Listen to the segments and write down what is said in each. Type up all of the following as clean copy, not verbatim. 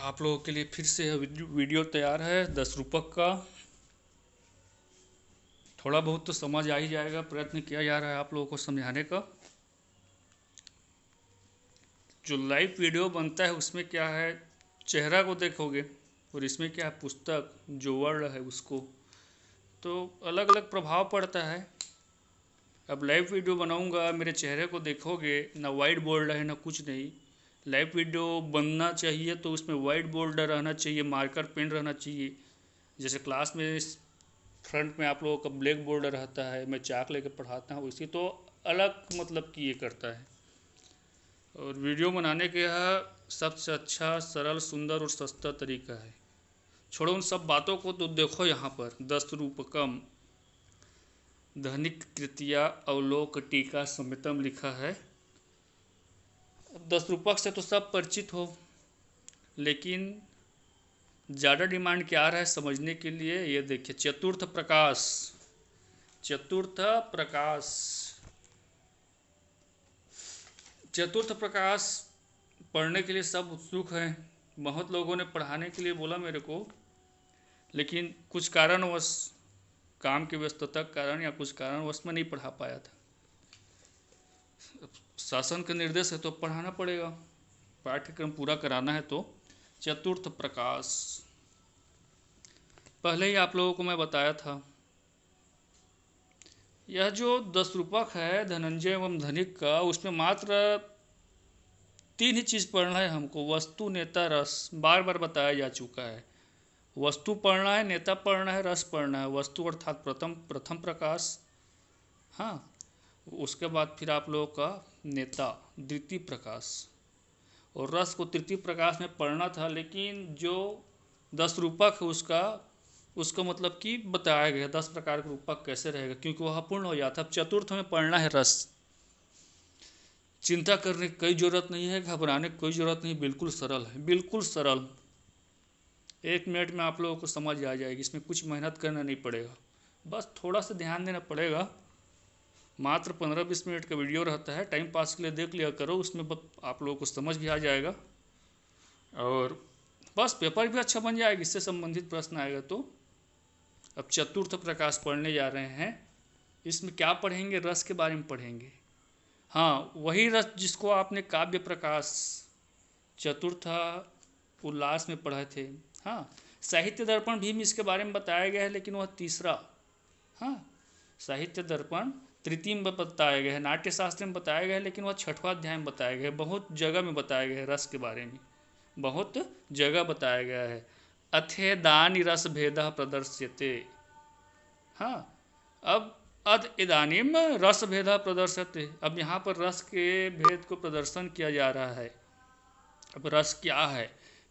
आप लोगों के लिए फिर से वीडियो तैयार है 10 रूपक का। थोड़ा बहुत तो समझ आ ही जाएगा, प्रयत्न किया जा रहा है आप लोगों को समझाने का। जो लाइव वीडियो बनता है उसमें क्या है, चेहरा को देखोगे, और इसमें क्या है, पुस्तक जो वर्ण है उसको, तो अलग अलग प्रभाव पड़ता है। अब लाइव वीडियो बनाऊंगा, मेरे चेहरे को देखोगे, ना वाइट बोर्ड है ना कुछ नहीं। लाइव वीडियो बनना चाहिए तो उसमें वाइट बोर्ड रहना चाहिए, मार्कर पेन रहना चाहिए। जैसे क्लास में फ्रंट में आप लोगों का ब्लैक बोर्ड रहता है, मैं चाक लेकर पढ़ाता हूँ, इसी तो अलग मतलब कि ये करता है। और वीडियो बनाने का यह सबसे अच्छा, सरल, सुंदर और सस्ता तरीका है। छोड़ो उन सब बातों को, तो देखो यहाँ पर 10 रूपकम धनिक कृतिया अवलोक टीका समेतम लिखा है। 10 रूपक से तो सब परिचित हो, लेकिन ज़्यादा डिमांड क्या आ रहा है समझने के लिए, ये देखिए चतुर्थ प्रकाश। चतुर्थ प्रकाश, चतुर्थ प्रकाश पढ़ने के लिए सब उत्सुक हैं। बहुत लोगों ने पढ़ाने के लिए बोला मेरे को, लेकिन कुछ कारणवश, काम की व्यस्तता के कारण या कुछ कारणवश मैं नहीं पढ़ा पाया था। शासन का निर्देश है तो पढ़ाना पड़ेगा, पाठ्यक्रम पूरा कराना है। तो चतुर्थ प्रकाश पहले ही आप लोगों को मैं बताया था। यह जो 10 रूपक है धनंजय एवं धनिक का, उसमें मात्र 3 ही चीज़ पढ़ना है हमको। वस्तु, नेता, रस बार बार बताया जा चुका है। वस्तु पढ़ना है, नेता पढ़ना है, रस पढ़ना है। वस्तु अर्थात प्रथम प्रकाश, हाँ। उसके बाद फिर आप लोगों का नेता द्वितीय प्रकाश, और रस को तृतीय प्रकाश में पढ़ना था। लेकिन जो 10 रूपक है उसका मतलब कि बताया गया 10 प्रकार का रूपक कैसे रहेगा, क्योंकि वह अपूर्ण हो जाता है। अब चतुर्थ में पढ़ना है रस। चिंता करने की कोई ज़रूरत नहीं है, घबराने की कोई ज़रूरत नहीं, बिल्कुल सरल है, बिल्कुल सरल। 1 मिनट में आप लोगों को समझ आ जाएगी, इसमें कुछ मेहनत करना नहीं पड़ेगा, बस थोड़ा सा ध्यान देना पड़ेगा। मात्र 15-20 मिनट का वीडियो रहता है, टाइम पास के लिए देख लिया करो, उसमें आप लोगों को समझ भी आ जाएगा, और बस पेपर भी अच्छा बन जाएगा, इससे संबंधित प्रश्न आएगा तो। अब चतुर्थ प्रकाश पढ़ने जा रहे हैं। इसमें क्या पढ़ेंगे, रस के बारे में पढ़ेंगे। हाँ, वही रस जिसको आपने काव्य प्रकाश चतुर्थ उल्लास में पढ़े थे। हाँ, साहित्य दर्पण भी इसके बारे में बताया गया है, लेकिन वह तीसरा, हाँ, साहित्य दर्पण तृतीय में बताया गया है। नाट्यशास्त्र में बताया गया है, लेकिन वह 6वां अध्याय में बताया गया है। बहुत जगह में बताया गया है रस के बारे में, बहुत जगह बताया गया है। अथेदानी रस भेद प्रदर्श्यते, हाँ। अब अद इदानीम रस भेद प्रदर्श्यते, अब यहाँ पर रस के भेद को प्रदर्शन किया जा रहा है। अब रस क्या है,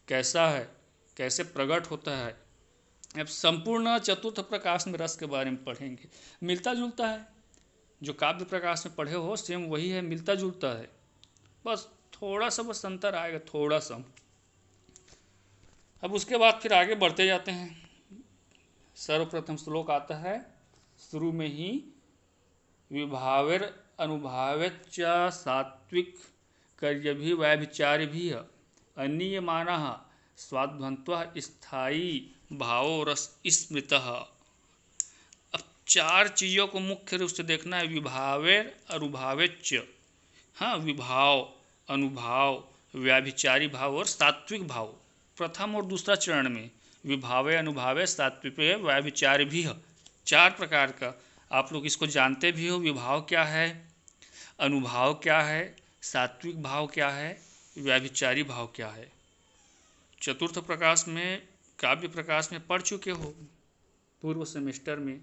कैसा है, कैसे प्रकट होता है, अब संपूर्ण चतुर्थ प्रकाश में रस के बारे में पढ़ेंगे। मिलता जुलता है, जो काव्य प्रकाश में पढ़े हो सेम वही है, मिलता जुलता है, बस थोड़ा सा बस अंतर आएगा, थोड़ा सा। अब उसके बाद फिर आगे बढ़ते जाते हैं। सर्वप्रथम श्लोक आता है शुरू में ही, विभावेर अनुभावेच्च सात्विक कर्यभि वैभिचारिभि अनीयमानः स्वाध्वंत्वः स्थायी भावो रस स्मृतः। अब 4 चीज़ों को मुख्य रूप से देखना है। विभावेर अनुभावेच्च, हाँ, विभाव, अनुभाव, व्याभिचारी भाव और सात्विक भाव। प्रथम और दूसरा चरण में विभावे, अनुभावे, सात्विक, व्याभिचारी भी है। 4 प्रकार का आप लोग इसको जानते भी हो। विभाव क्या है, अनुभाव क्या है, सात्विक भाव क्या है, व्याभिचारी भाव क्या है। चतुर्थ प्रकाश में, काव्य प्रकाश में पढ़ चुके हो पूर्व सेमेस्टर में।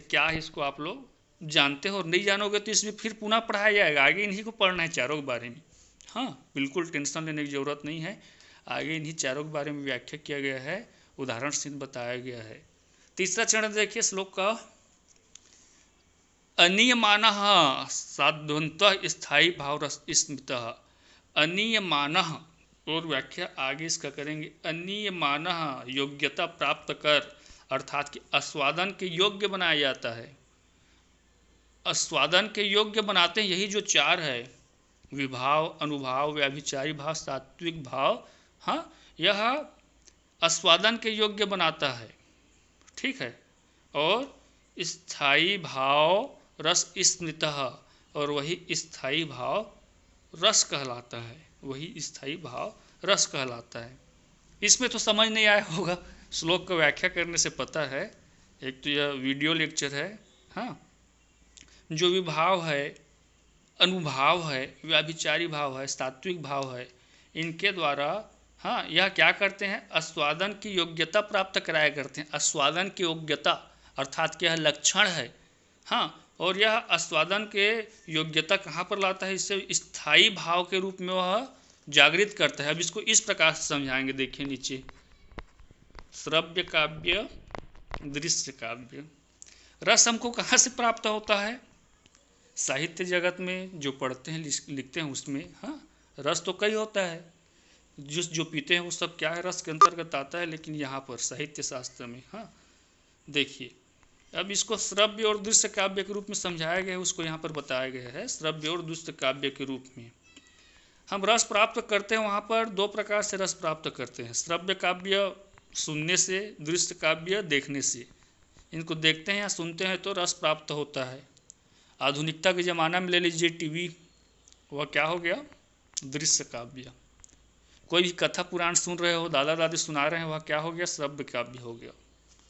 क्या है इसको आप लोग जानते हो, और नहीं जानोगे तो इसमें फिर पुनः पढ़ाया जाएगा। आगे इन्हीं को पढ़ना है, चारों के बारे में। हाँ, बिल्कुल टेंशन लेने की ज़रूरत नहीं है। आगे इन्हीं चारों के बारे में व्याख्या किया गया है, उदाहरण सहित बताया गया है। तीसरा चरण देखिए श्लोक का, अनियमानः साध्वंत्वः स्थायी भाव रस स्मृतः। अनियमानः, और व्याख्या आगे इसका करेंगे। अनियमानः योग्यता प्राप्त कर, अर्थात कि आस्वादन के योग्य बनाया जाता है। आस्वादन के योग्य बनाते हैं यही जो 4 है, विभाव, अनुभाव, व्याभिचारी भाव, सात्विक भाव, हाँ, यह आस्वादन के योग्य बनाता है, ठीक है। और स्थायी भाव रस स्मृतः, और वही स्थायी भाव रस कहलाता है, वही स्थायी भाव रस कहलाता है। इसमें तो समझ नहीं आया होगा, श्लोक को व्याख्या करने से पता है। एक तो यह वीडियो लेक्चर है, हाँ। जो विभाव है, अनुभाव है, व्याभिचारी भाव है, सात्विक भाव है, इनके द्वारा हाँ यह क्या करते हैं, आस्वादन की योग्यता प्राप्त कराया करते हैं। आस्वादन की योग्यता अर्थात क्या है, लक्षण है, हाँ। और यह आस्वादन के योग्यता कहाँ पर लाता है, इससे स्थायी भाव के रूप में वह जागृत करता है। अब इसको इस प्रकार से समझाएंगे, देखिए नीचे, श्रव्य काव्य, दृश्य काव्य। रस हमको कहाँ से प्राप्त होता है, साहित्य जगत में जो पढ़ते हैं लिखते हैं उसमें, हाँ। रस तो कई होता है, जूस जो पीते हैं वो सब क्या है, रस के अंतर्गत आता है। लेकिन यहाँ पर साहित्य शास्त्र में, हाँ, देखिए अब इसको श्रव्य और दृश्य काव्य के रूप में समझाया गया है, उसको यहाँ पर बताया गया है श्रव्य और दृश्य काव्य के रूप में। हम रस प्राप्त करते हैं, वहाँ पर दो प्रकार से रस प्राप्त करते हैं, श्रव्य काव्य सुनने से, दृश्य काव्य देखने से। इनको देखते हैं या सुनते हैं तो रस प्राप्त होता है। आधुनिकता के ज़माना में ले लीजिए टीवी, वह क्या हो गया, दृश्य काव्य। कोई भी कथा पुराण सुन रहे हो, दादा दादी सुना रहे हैं, वह क्या हो गया, श्रव्य काव्य हो गया,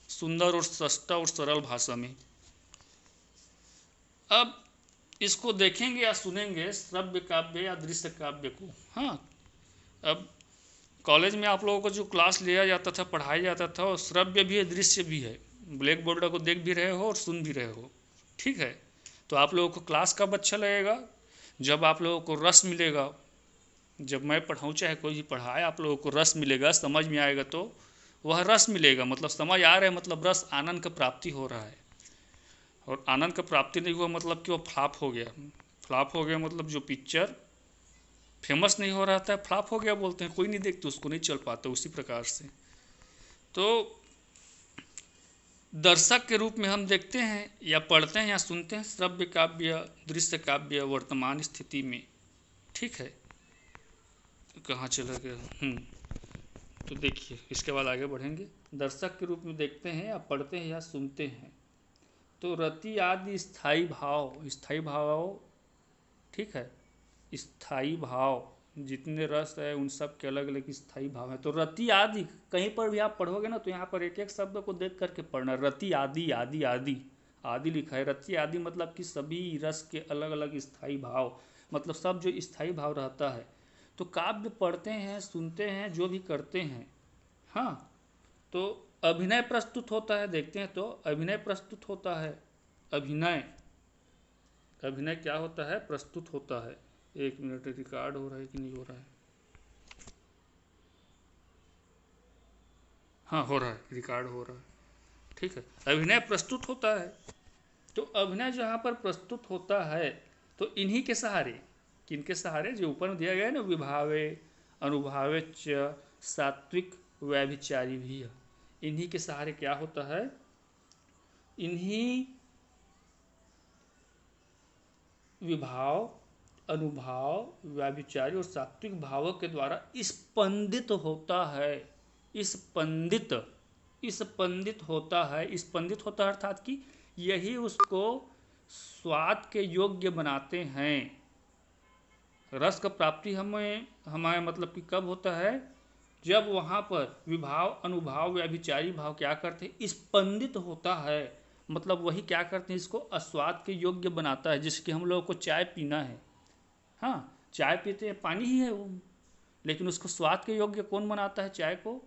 सुंदर और सस्ता और सरल भाषा में। अब इसको देखेंगे या सुनेंगे, श्रव्य काव्य या दृश्य काव्य को, हाँ। अब कॉलेज में आप लोगों को जो क्लास लिया जाता था, पढ़ाया जाता था, वो श्रव्य भी है, दृश्य भी है। ब्लैक बोर्ड को देख भी रहे हो और सुन भी रहे हो, ठीक है। तो आप लोगों को क्लास कब अच्छा लगेगा, जब आप लोगों को रस मिलेगा। जब मैं पढ़ाऊँ चाहे कोई भी पढ़ाए, आप लोगों को रस मिलेगा, समझ में आएगा, तो वह रस मिलेगा, मतलब समझ आ रहा है, मतलब रस, आनंद का प्राप्ति हो रहा है। और आनंद का प्राप्ति नहीं हुआ मतलब कि वो फ्लॉप हो गया। फ्लॉप हो गया मतलब जो पिक्चर फेमस नहीं हो रहा था, फ्लॉप हो गया बोलते हैं, कोई नहीं देखते उसको, नहीं चल पाता। उसी प्रकार से तो दर्शक के रूप में हम देखते हैं या पढ़ते हैं या सुनते हैं श्रव्य काव्य, दृश्य काव्य वर्तमान स्थिति में, ठीक है। कहाँ चला गया, तो देखिए इसके बाद आगे बढ़ेंगे। दर्शक के रूप में देखते हैं या पढ़ते हैं या सुनते हैं, तो रति आदि स्थायी भाव, ठीक है। स्थायी भाव जितने रस है उन सब के अलग अलग स्थायी भाव हैं। तो रति आदि कहीं पर भी आप पढ़ोगे ना, तो यहाँ पर एक एक शब्द को देख करके पढ़ना। रति आदि, आदि आदि, आदि लिखा है। रति आदि मतलब कि सभी रस के अलग अलग स्थायी भाव, मतलब सब जो स्थायी भाव रहता है। तो काव्य पढ़ते हैं, सुनते हैं, जो भी करते हैं, हाँ, तो अभिनय प्रस्तुत होता है। देखते हैं तो अभिनय प्रस्तुत होता है। अभिनय क्या होता है, प्रस्तुत होता है। एक मिनट, रिकॉर्ड हो रहा है कि नहीं हो रहा है, हाँ हो रहा है, रिकॉर्ड हो रहा है, ठीक है। अभिनय प्रस्तुत होता है। तो अभिनय जहाँ पर प्रस्तुत होता है, तो इन्हीं के सहारे, किनके सहारे, जो ऊपर दिया गया है ना, विभावे, अनुभावे च, सात्विक, व्यभिचारी भी, इन्हीं के सहारे क्या होता है, इन्हीं विभाव, अनुभाव, व्यभिचारी और सात्विक भावों के द्वारा स्पंदित होता है। स्पंदित होता है। स्पंदित होता है अर्थात कि यही उसको स्वाद के योग्य बनाते हैं। रस का प्राप्ति हमारे मतलब कि कब होता है, जब वहाँ पर विभाव, अनुभाव, व्यभिचारी भाव क्या करते हैं, स्पंदित होता है। मतलब वही क्या करते हैं, इसको आस्वाद के योग्य बनाता है। जैसे कि हम लोगों को चाय पीना है, हाँ, चाय पीते हैं, पानी ही है वो, लेकिन उसको स्वाद के योग्य कौन बनाता है, चाय को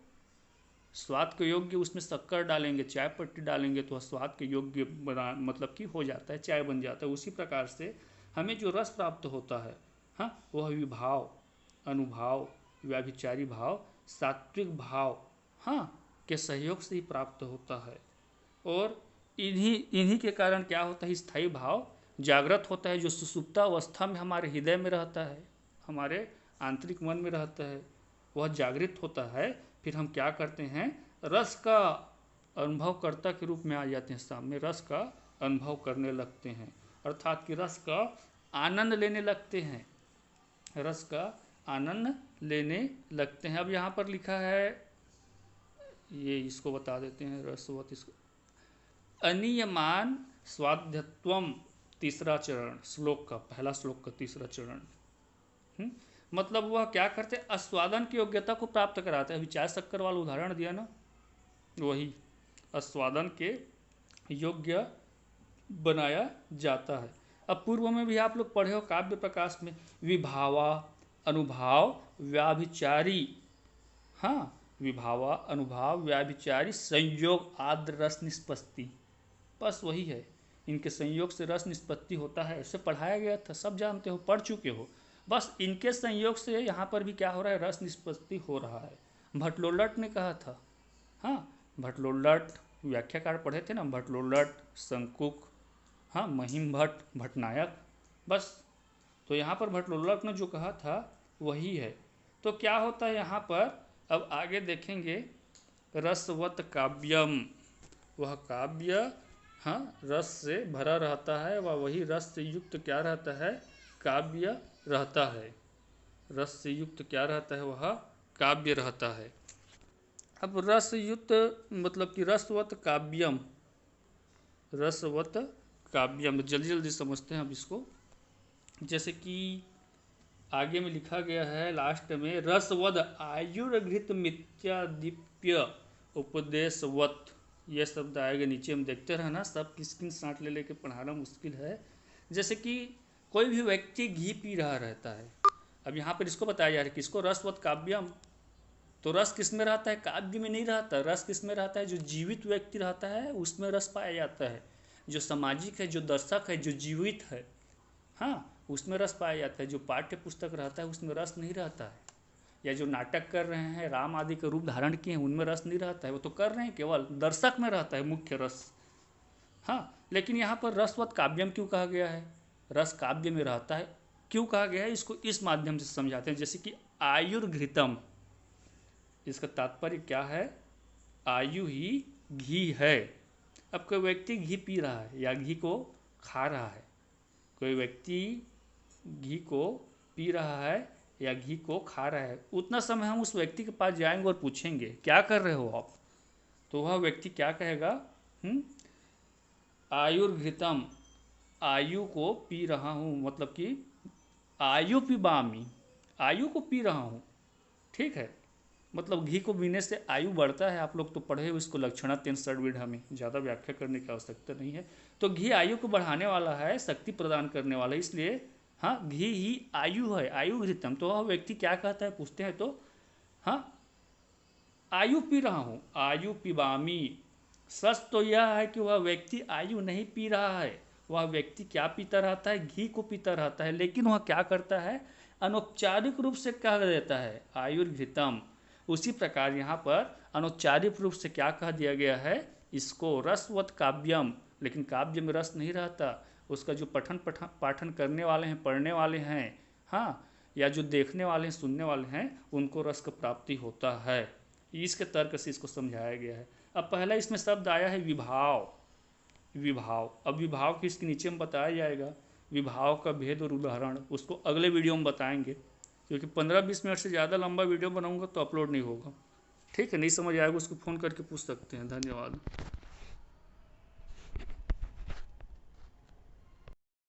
स्वाद के योग्य, उसमें शक्कर डालेंगे, चाय पत्ती डालेंगे, तो स्वाद के योग्य बना, मतलब कि हो जाता है, चाय बन जाता है। उसी प्रकार से हमें जो रस प्राप्त होता है, हाँ, वह विभाव, अनुभाव, व्याभिचारी भाव, सात्विक भाव, हाँ, के सहयोग से ही प्राप्त होता है। और इन्हीं के कारण क्या होता है, स्थायी भाव जागृत होता है। जो सुसुप्ता अवस्था में हमारे हृदय में रहता है, हमारे आंतरिक मन में रहता है, वह जागृत होता है। फिर हम क्या करते हैं, रस का अनुभवकर्ता के रूप में आ जाते हैं, सामने रस का अनुभव करने लगते हैं, अर्थात कि रस का आनंद लेने लगते हैं, रस का आनंद लेने लगते हैं। अब यहाँ पर लिखा है, ये इसको बता देते हैं रसवत, इसको अनियमान स्वाध्यत्वम, तीसरा चरण श्लोक का, पहला श्लोक का तीसरा चरण। मतलब वह क्या करते हैं, आस्वादन की योग्यता को प्राप्त कराते हैं। अभी चाय शक्कर वाला उदाहरण दिया ना, वही आस्वादन के योग्य बनाया जाता है। अब पूर्व में भी आप लोग पढ़े हो काव्य प्रकाश में, विभावा अनुभाव व्याभिचारी, हाँ विभावा अनुभाव व्याभिचारी संयोग आद्र रस निष्पत्ति, बस वही है, इनके संयोग से रस निष्पत्ति होता है। ऐसे पढ़ाया गया था, सब जानते हो, पढ़ चुके हो। बस इनके संयोग से यहाँ पर भी क्या हो रहा है, रस निष्पत्ति हो रहा है। भट्टलोल्लट ने कहा था, हाँ भट्टलोल्लट व्याख्याकार पढ़े थे ना, भट्टलोल्लट, शंकुक, हाँ महिम भट्ट, भट्टनायक, बस। तो यहाँ पर भट्टलोल्लट ने जो कहा था वही है। तो क्या होता है यहाँ पर, अब आगे देखेंगे, रसवत काव्यम, वह काव्य हाँ रस से भरा रहता है, वह वही रस से युक्त क्या रहता है, काव्य रहता है। रस से युक्त क्या रहता है, वह काव्य रहता है। अब रस युक्त मतलब कि रसवत काव्यम, रसवत काव्यम, जल्दी जल्दी समझते हैं अब इसको। जैसे कि आगे में लिखा गया है लास्ट में, रसवद आयुर्घृत मित्यादीप्य उपदेशवत, यह शब्द आएगा नीचे में, देखते रहना, सब किसकिन साँट ले लेके पढ़ाना मुश्किल है। जैसे कि कोई भी व्यक्ति घी पी रहा रहता है, अब यहाँ पर इसको बताया जा रहा है किसको, रसवत काव्यम। तो रस किस में रहता है, काव्य में नहीं रहता। रस किस में रहता है, जो जीवित व्यक्ति रहता है उसमें रस पाया जाता है। जो सामाजिक है, जो दर्शक है, जो जीवित है, हाँ उसमें रस पाया जाता है। जो पाठ्य पुस्तक रहता है उसमें रस नहीं रहता है। या जो नाटक कर रहे हैं, राम आदि का रूप धारण किए हैं, उनमें रस नहीं रहता है, वो तो कर रहे हैं, केवल दर्शक में रहता है मुख्य रस। हाँ लेकिन यहाँ पर रसवत काव्यम क्यों कहा गया है, रस काव्य में रहता है क्यों कहा गया है, इसको इस माध्यम से समझाते हैं। जैसे कि आयुर्घृतम, इसका तात्पर्य क्या है, आयु ही घी है। अब कोई व्यक्ति घी पी रहा है या घी को खा रहा है, कोई व्यक्ति घी को पी रहा है या घी को खा रहा है, उतना समय हम उस व्यक्ति के पास जाएंगे और पूछेंगे क्या कर रहे हो आप, तो वह व्यक्ति क्या कहेगा, आयुर्घृतम, आयु को पी रहा हूँ, मतलब कि आयु पिबामी, आयु को पी रहा हूँ, ठीक है। मतलब घी को पीने से आयु बढ़ता है, आप लोग तो पढ़े हो इसको, लक्षणा 3 षड्विधा में, ज़्यादा व्याख्या करने की आवश्यकता नहीं है। तो घी आयु को बढ़ाने वाला है, शक्ति प्रदान करने वाला है, इसलिए हाँ घी ही आयु है, आयु घृतम। तो वह व्यक्ति क्या कहता है, पूछते हैं तो हाँ आयु पी रहा हूँ, आयु पिबामी। सच तो यह है कि वह व्यक्ति आयु नहीं पी रहा है, वह व्यक्ति क्या पीता रहता है, घी को पीता रहता है, लेकिन वह क्या करता है, अनौपचारिक रूप से कह देता है आयुर्घृतम। उसी प्रकार यहाँ पर अनौपचारिक रूप से क्या कह दिया गया है, इसको रसवत काव्यम, लेकिन काव्य में रस नहीं रहता। उसका जो पाठन करने वाले हैं, पढ़ने वाले हैं, हाँ या जो देखने वाले हैं, सुनने वाले हैं, उनको रस का प्राप्ति होता है। इसके तर्क से इसको समझाया गया है। अब पहला इसमें शब्द आया है विभाव, विभाव। अब विभाव की इसके नीचे में बताया जाएगा, विभाव का भेद और उदाहरण, उसको अगले वीडियो में बताएंगे, क्योंकि 15-20 मिनट से ज़्यादा लंबा वीडियो बनाऊंगा तो अपलोड नहीं होगा, ठीक है। नहीं समझ आएगा उसको फ़ोन करके पूछ सकते हैं। धन्यवाद।